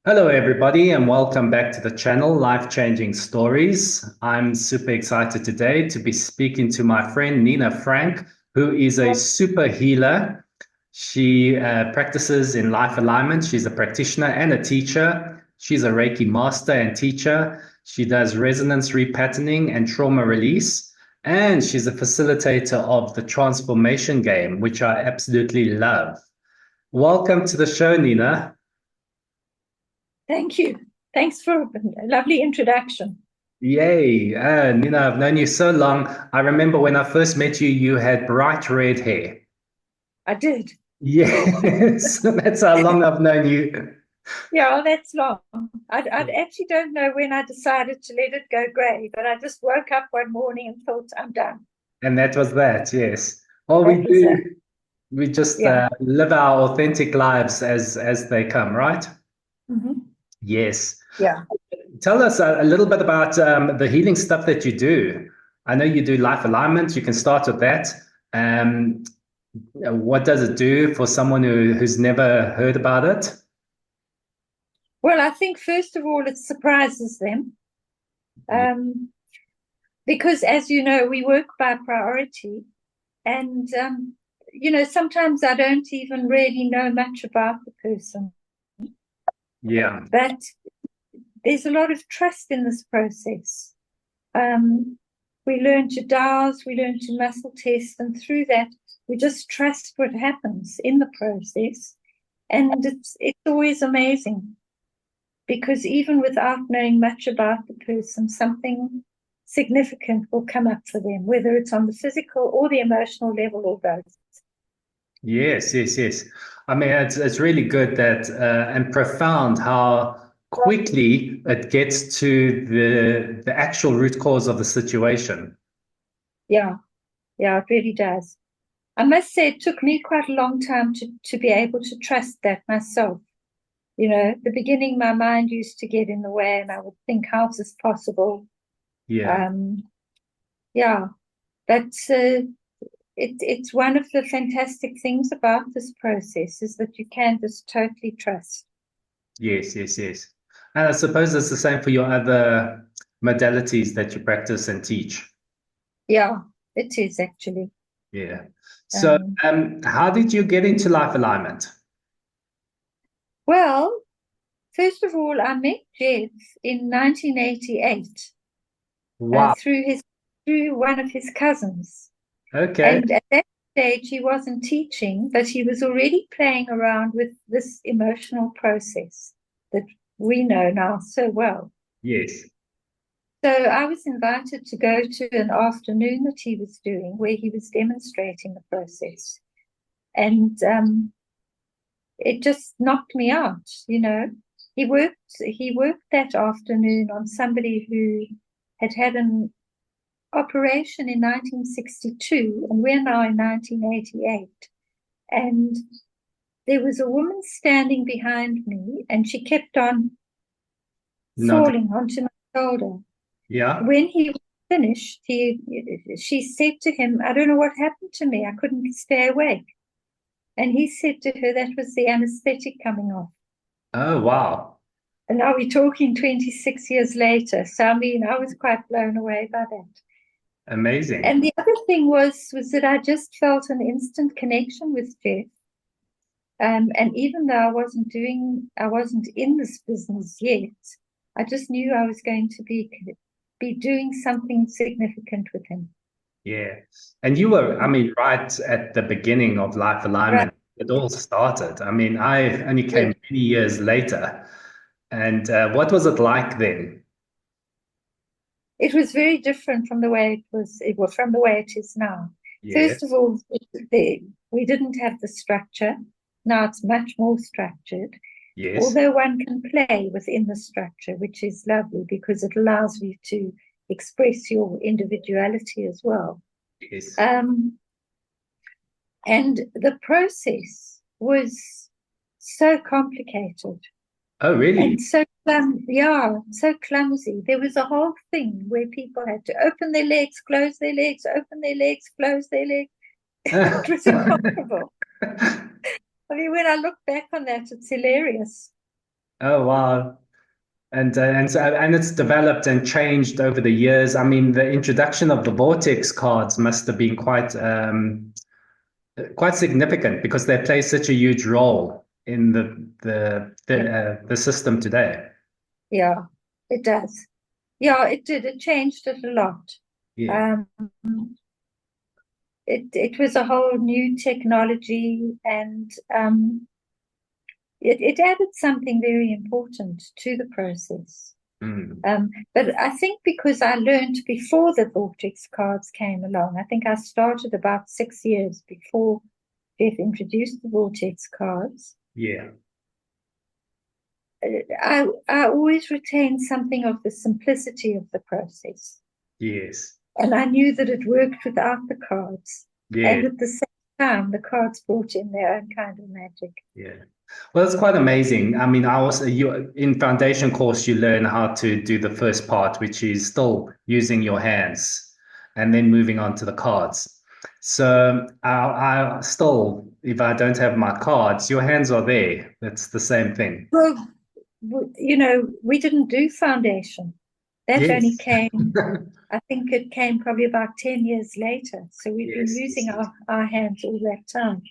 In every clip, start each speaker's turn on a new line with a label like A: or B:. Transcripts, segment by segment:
A: Hello, everybody, and welcome back to the channel, Life Changing Stories. I'm super excited today to be speaking to my friend Nina Frank, who is a super healer. She practices in life alignment. She's a practitioner and a teacher. She's a Reiki master and teacher. She does resonance repatterning and trauma release. And she's a facilitator of the transformation game, which I absolutely love. Welcome to the show, Nina.
B: Thank you. Thanks for a lovely introduction.
A: Yay. Nina, I've known you so long. I remember when I first met you, you had bright red hair.
B: I did.
A: Yes, that's how long I've known you.
B: Yeah, that's long. I actually don't know when I decided to let it go grey, but I just woke up one morning and thought, I'm done.
A: And that was that, yes. All we
B: That was
A: do,
B: it.
A: we just
B: Yeah.
A: live our authentic lives as they come, right?
B: Hmm.
A: Yes.
B: Yeah.
A: Tell us a little bit about the healing stuff that you do. I know you do life alignment. You can start with that. Um, what does it do for someone who's never heard about it?
B: Well, I think first of all, it surprises them um, because, as you know, we work by priority. And, sometimes I don't even really know much about the person,
A: Yeah.
B: but there's a lot of trust in this process. Um, we learn to dowse, we learn to muscle test, and through that, we just trust what happens in the process. And it's always amazing because even without knowing much about the person, something significant will come up for them, whether it's on the physical or the emotional level or both.
A: Yes, yes, yes. I mean, it's really good that and profound how quickly it gets to the actual root cause of the situation.
B: Yeah, yeah, it really does. I must say it took me quite a long time to be able to trust that myself. At the beginning, my mind used to get in the way, and I would think, how's this possible?
A: Yeah.
B: Um, yeah, but it's one of the fantastic things about this process is that you can just totally trust.
A: Yes, yes, yes. And I suppose it's the same for your other modalities that you practice and teach.
B: Yeah, it is actually.
A: Yeah. So,
B: Um,
A: how did you get into life alignment?
B: well, first of all, I met Jeff in 1988
A: Wow.
B: through one of his cousins.
A: Okay.
B: And at that stage, he wasn't teaching, but he was already playing around with this emotional process that we know now so well.
A: Yes.
B: So I was invited to go to an afternoon that he was doing where he was demonstrating the process. And it just knocked me out. He worked that afternoon on somebody who had had an operation in 1962, and we're now in 1988. And there was a woman standing behind me, and she kept on
A: Not.
B: falling onto my shoulder.
A: Yeah.
B: When he finished, she said to him, I don't know what happened to me. I couldn't stay awake. And he said to her, that was the anesthetic coming off.
A: Oh, wow.
B: And now we're talking 26 years later. So, I mean, I was quite blown away by that.
A: Amazing.
B: And the other thing was that I just felt an instant connection with Jeff. And even though I wasn't in this business yet, I just knew I was going to be doing something significant with him.
A: Yeah. And you were, I mean, right at the beginning of life
B: Right.
A: alignment, it all started. I mean, I only
B: Yes.
A: came many years later. And what was it like then?
B: It was very different from the way from the way it is now. First of
A: Yes.
B: all, we didn't have the structure. Now it's much more structured.
A: Yes.
B: Although one can play within the structure, which is lovely because it allows you to express your individuality as well.
A: Yes.
B: Um, and the process was so complicated
A: Oh,
B: and
A: really?
B: so clumsy. There was a whole thing where people had to open their legs, close their legs, open their legs, close their legs. It was impossible. I mean, when I look back on that, it's hilarious.
A: Oh, wow. And it's developed and changed over the years. I mean, the introduction of the Vortex cards must have been quite significant because they play such a huge role in
B: Yeah,
A: the system today.
B: yeah, it does. Yeah, it did. It changed it a lot.
A: Yeah.
B: Um, it was a whole new technology, and it added something very important to the process.
A: Mm.
B: But I think because I learned before the Vortex cards came along, I think I started about 6 years before Jeff introduced the Vortex cards.
A: Yeah.
B: I always retained something of the simplicity of the process.
A: Yes.
B: And I knew that it worked without the cards. And
A: Yeah.
B: at the same time, the cards brought in their own kind of magic.
A: Yeah. Well, it's quite amazing. I mean, I was you in foundation course, you learn how to do the first part, which is still using your hands and then moving on to the cards. So I still, if I don't have my cards, your hands are there. That's the same thing.
B: Well, we didn't do foundation. That only
A: Yes.
B: came, I think it came probably about 10 years later. So we've been
A: Yes, yes,
B: using
A: yes.
B: our hands all that time.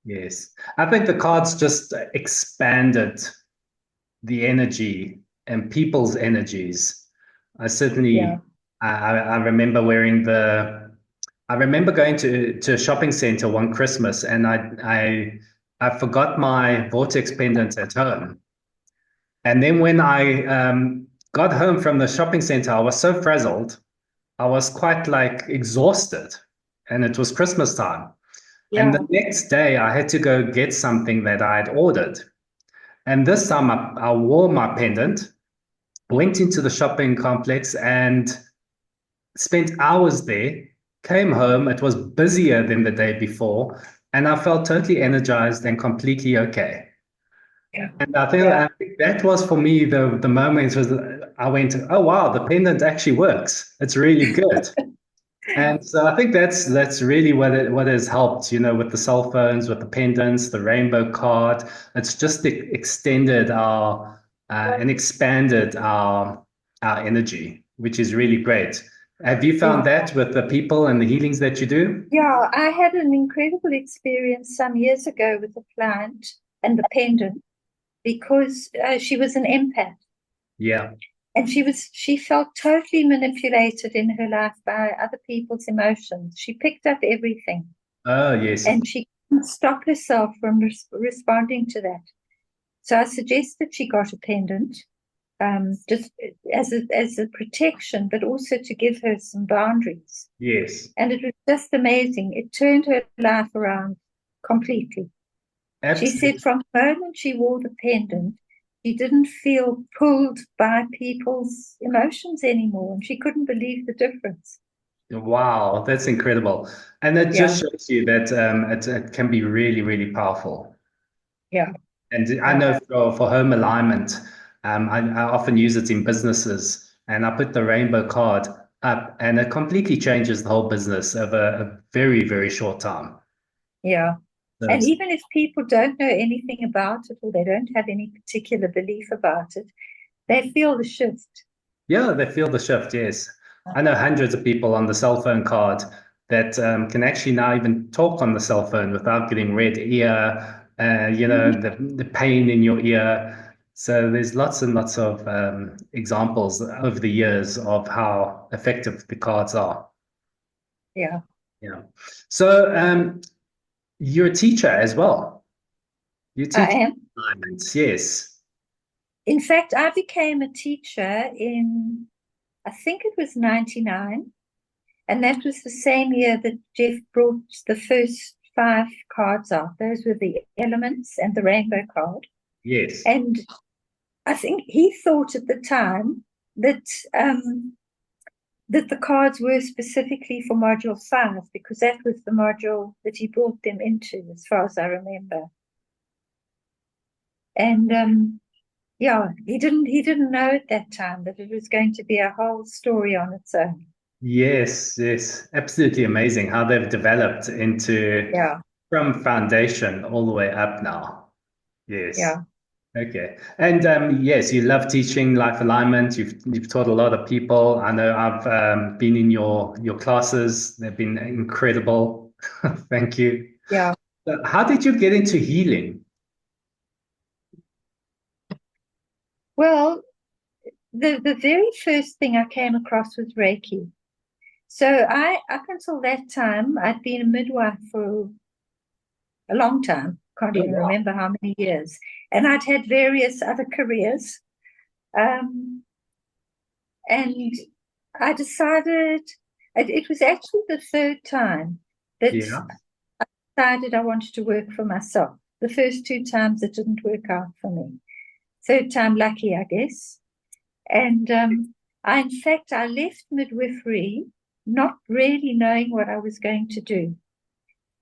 A: Yes. I think the cards just expanded the energy and people's energies. I
B: Yeah.
A: certainly, I remember I remember going to a shopping center one Christmas and I forgot my Vortex pendant at home. And then when I got home from the shopping center, I was so frazzled. I was quite like exhausted and it was Christmas time. And the
B: Yeah.
A: next day I had to go get something that I had ordered. And this time I wore my pendant, went into the shopping complex and spent hours there, came home. It was busier than the day before, and I felt totally energized and completely okay.
B: Yeah.
A: And
B: Yeah.
A: I think that was for me the moment was I went, oh wow, the pendant actually works. It's really good. And so I think that's really what has helped, with the cell phones, with the pendants, the rainbow card. It's just extended our and expanded our energy, which is really great. Have you found
B: Yeah.
A: that with the people and the healings that you do?
B: Yeah. I had an incredible experience some years ago with a client and the pendant because she was an empath.
A: Yeah.
B: And she felt totally manipulated in her life by other people's emotions. She picked up everything
A: Oh, yes.
B: and she couldn't stop herself from responding to that. So I suggested she got a pendant, just as a protection, but also to give her some boundaries.
A: Yes.
B: And it was just amazing. It turned her life around completely. She said
A: Absolutely.
B: from the moment she wore the pendant, she didn't feel pulled by people's emotions anymore, and she couldn't believe the difference.
A: Wow, that's incredible. And it just
B: Yeah,
A: shows you that it can be really, really powerful.
B: yeah,
A: And I
B: yeah,
A: know for home alignment, I often use it in businesses and I put the rainbow card up and it completely changes the whole business over a very, very short time.
B: yeah.
A: So
B: And
A: it's,
B: even if people don't know anything about it or they don't have any particular belief about it, they feel the shift.
A: yeah, they feel the shift. Yes. I know hundreds of people on the cell phone card that can actually now even talk on the cell phone without getting red ear, the pain in your ear. So there's lots and lots of examples over the years of how effective the cards are.
B: Yeah,
A: Yeah. So you're a teacher as well. You
B: I
A: teach
B: am.
A: alignments, yes.
B: In fact, I became a teacher in, I think it was 99. And that was the same year that Jeff brought the first five cards out. Those were the elements and the rainbow card.
A: Yes.
B: And I think he thought at the time that that the cards were specifically for module 5 because that was the module that he brought them into, as far as I remember. And yeah, he didn't know at that time that it was going to be a whole story on its own.
A: Yes, yes. Absolutely amazing how they've developed into
B: Yeah,
A: from foundation all the way up now. Yes.
B: yeah.
A: Okay. And yes, you love teaching life alignment. You've taught a lot of people. I know I've been in your classes. They've been incredible. Thank you.
B: Yeah.
A: How did you get into healing?
B: Well, the very first thing I came across was Reiki. So I, up until that time, I'd been a midwife for a long time. Can't
A: Oh,
B: even
A: wow.
B: remember how many years. And I'd had various other careers. Um, and I decided, it was actually the third time that
A: Yeah.
B: I decided I wanted to work for myself. The first two times it didn't work out for me. Third time lucky, I guess. And in fact, I left midwifery not really knowing what I was going to do.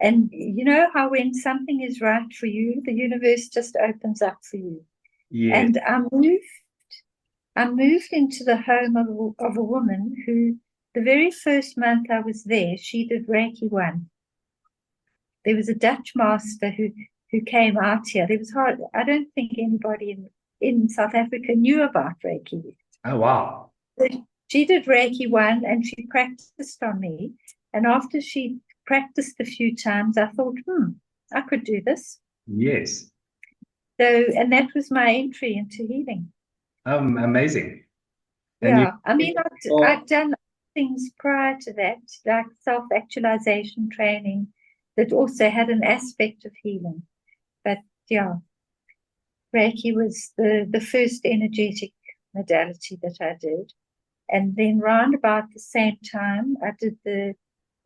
B: And you know how when something is right for you, the universe just opens up for you.
A: Yes.
B: And I moved into the home of a woman who, the very first month I was there, she did Reiki 1. There was a Dutch master who came out here. There was hard, I don't think anybody in South Africa knew about Reiki.
A: Oh, wow.
B: She did Reiki 1 and she practiced on me. And after she practiced a few times, I thought, I could do this.
A: Yes.
B: So, and that was my entry into healing.
A: Amazing. And
B: Yeah. I mean,
A: oh,
B: I'd done things prior to that, like self-actualization training that also had an aspect of healing. But yeah, Reiki was the first energetic modality that I did. And then round about the same time, I did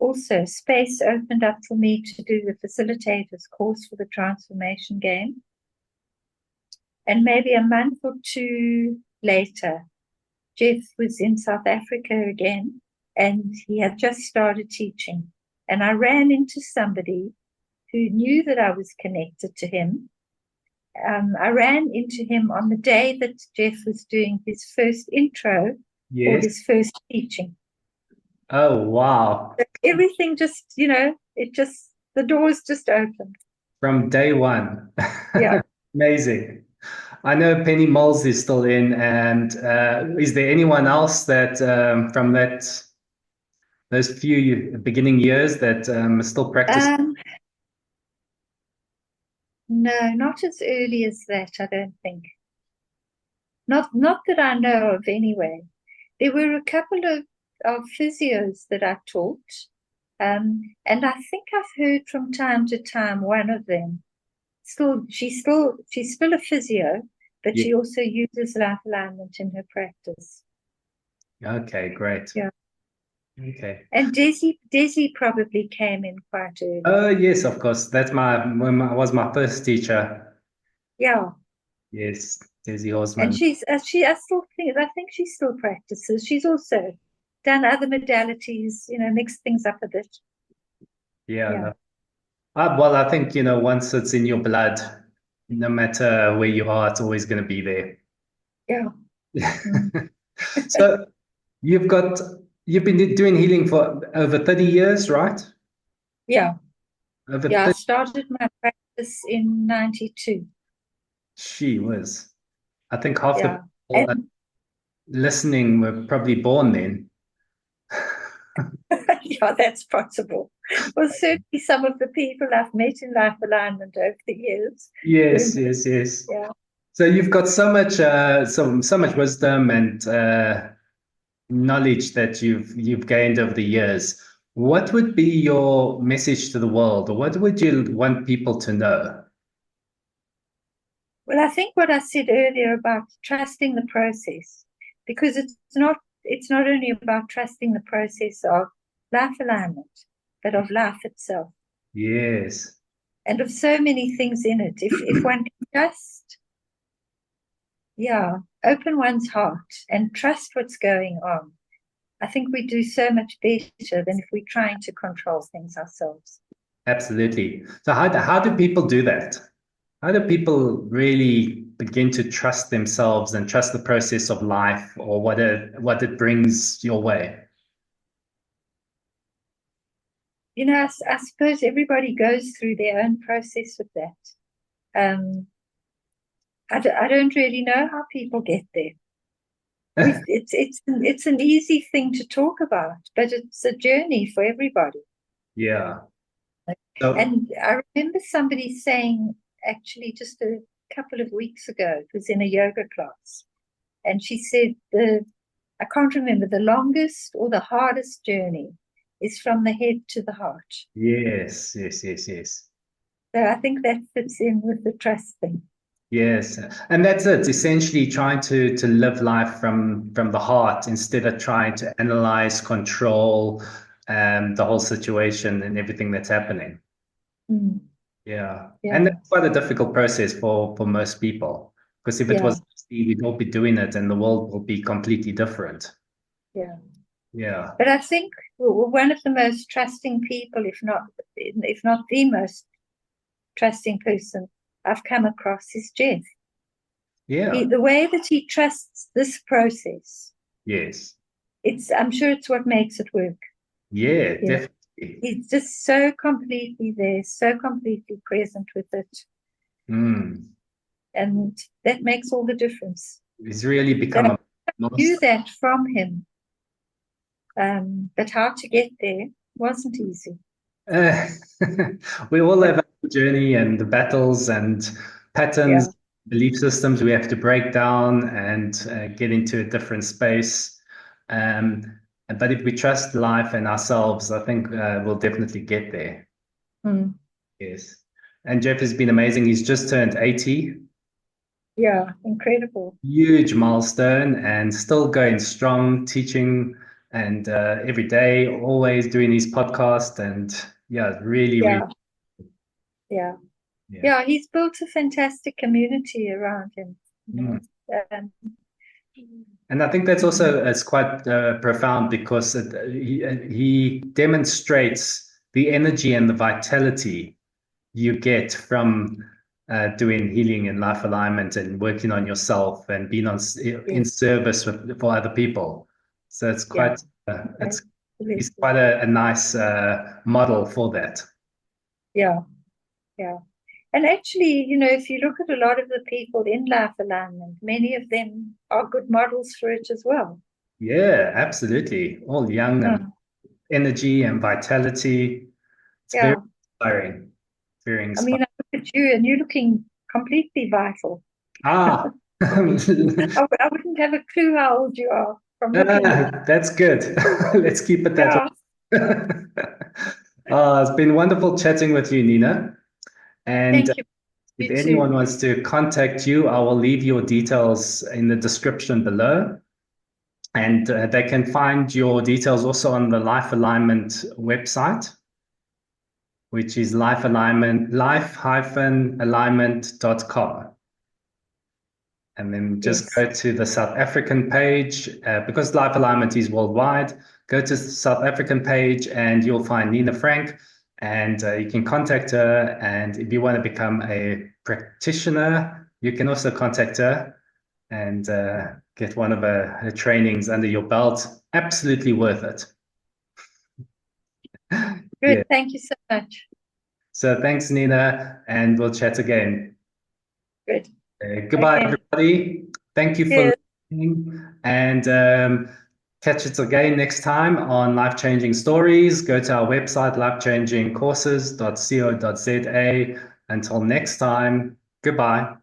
B: also space opened up for me to do the facilitator's course for the transformation game. And maybe a month or two later, Jeff was in South Africa again, and he had just started teaching. And I ran into somebody who knew that I was connected to him. I ran into him on the day that Jeff was doing his first intro or
A: yes.
B: his first teaching.
A: Oh, wow.
B: Everything just, the doors just opened.
A: From day one.
B: Yeah.
A: Amazing. I know Penny Moles is still in, and is there anyone else that from those few beginning years that still practice?
B: Um, no, not as early as that, I don't think. Not that I know of anyway. There were a couple of physios that I taught. And I think I've heard from time to time one of them. She's still a physio, but
A: Yeah.
B: she also uses life alignment in her practice.
A: Okay, great.
B: Yeah.
A: Okay.
B: And Desi probably came in quite early.
A: Oh, yes, of course. That's was my first teacher.
B: Yeah.
A: Yes, Daisy
B: And
A: Osman.
B: I think she still practices. She's also done other modalities, mixed things up a bit.
A: Yeah.
B: Yeah.
A: No. Well, I think, once it's in your blood, no matter where you are, it's always going to be there.
B: Yeah. Mm.
A: So you've got you've been doing healing for over 30 years, right?
B: Yeah.
A: Over
B: Yeah. I
A: 30.
B: started my practice in 92.
A: She was. I think half the
B: Yeah.
A: people
B: And
A: listening were probably born then.
B: yeah, that's possible. Well, certainly some of the people I've met in Life Alignment over the years.
A: Yes, yes, yes.
B: Yeah.
A: So you've got so much wisdom and knowledge that you've gained over the years. What would be your message to the world, or what would you want people to know?
B: Well, I think what I said earlier about trusting the process, because it's not only about trusting the process of life alignment, but of life itself
A: Yes,
B: and of so many things in it. If one can just, yeah, open one's heart and trust what's going on, I think we do so much better than if we're trying to control things ourselves.
A: absolutely. So how do people do that? How do people really begin to trust themselves and trust the process of life or what it brings your way?
B: I suppose everybody goes through their own process with that. Um, I don't really know how people get there. It's an easy thing to talk about, but it's a journey for everybody.
A: Yeah. So,
B: And I remember somebody saying, actually, just a couple of weeks ago, it was in a yoga class, and she said I can't remember, the longest or the hardest journey is from the head to the heart.
A: yes, yes, yes, yes.
B: So I think that fits in with the trust thing.
A: Yes, and that's it. Essentially, trying to live life from the heart instead of trying to analyze, control, the whole situation and everything that's happening.
B: Mm,
A: Yeah, and
B: yeah,
A: that's quite a difficult process for most people because if it
B: yeah,
A: was easy, we'd all be doing it, and the world will be completely different.
B: yeah.
A: Yeah,
B: But I think one of the most trusting people, if not the most trusting person I've come across, is Jeff.
A: yeah,
B: The way that he trusts this process,
A: yes,
B: I'm sure it's what makes it work.
A: yeah,
B: You know,
A: definitely.
B: he's just so completely there, so completely present with it,
A: Mm.
B: and that makes all the difference.
A: It's really
B: So
A: become
B: I
A: a
B: knew
A: master.
B: that from him, but how to get there wasn't easy.
A: Uh, we all
B: Yeah,
A: have our journey and the battles and patterns,
B: yeah,
A: belief systems we have to break down and get into a different space. Um, but if we trust life and ourselves, I think we'll definitely get there.
B: mm,
A: Yes. And Jeff has been amazing. He's just turned 80,
B: yeah, incredible.
A: huge milestone, and still going strong, teaching and every day, always doing his podcast. And yeah, really, really,
B: Yeah, yeah.
A: yeah.
B: Yeah, he's built a fantastic community around him, you
A: Mm.
B: know.
A: And I think that's also it's quite profound because he demonstrates the energy and the vitality you get from doing healing and life alignment and working on yourself and being
B: Yeah,
A: in service for other people. So it's
B: yeah,
A: quite it's he's
B: absolutely.
A: quite a nice model for that.
B: Yeah, yeah. And actually, if you look at a lot of the people in life alignment, many of them are good models for it as well.
A: Yeah, absolutely. All young and
B: Mm,
A: energy and vitality. It's very
B: yeah.
A: inspiring. Very
B: I
A: inspiring.
B: mean, I look at you and you're looking completely vital.
A: Ah,
B: I wouldn't have a clue how old you are from looking at you.
A: that's good. Let's keep it that
B: Yeah.
A: way. It's been wonderful chatting with you, Nina. And
B: Thank you.
A: if
B: You too.
A: anyone wants to contact you, I will leave your details in the description below. And they can find your details also on the Life Alignment website, which is life-alignment.com. And then just
B: Yes.
A: go to the South African page because Life Alignment is worldwide. Go to the South African page and you'll find Nina Frank, and you can contact her. And if you want to become a practitioner, you can also contact her and get one of her trainings under your belt. Absolutely worth it.
B: Good.
A: Yeah.
B: Thank you so much.
A: So thanks, Nina, and we'll chat again.
B: Good.
A: Goodbye,
B: Okay.
A: everybody. Thank you for
B: Cheers.
A: listening, and catch us again next time on Life Changing Stories. Go to our website, lifechangingcourses.co.za. Until next time, goodbye.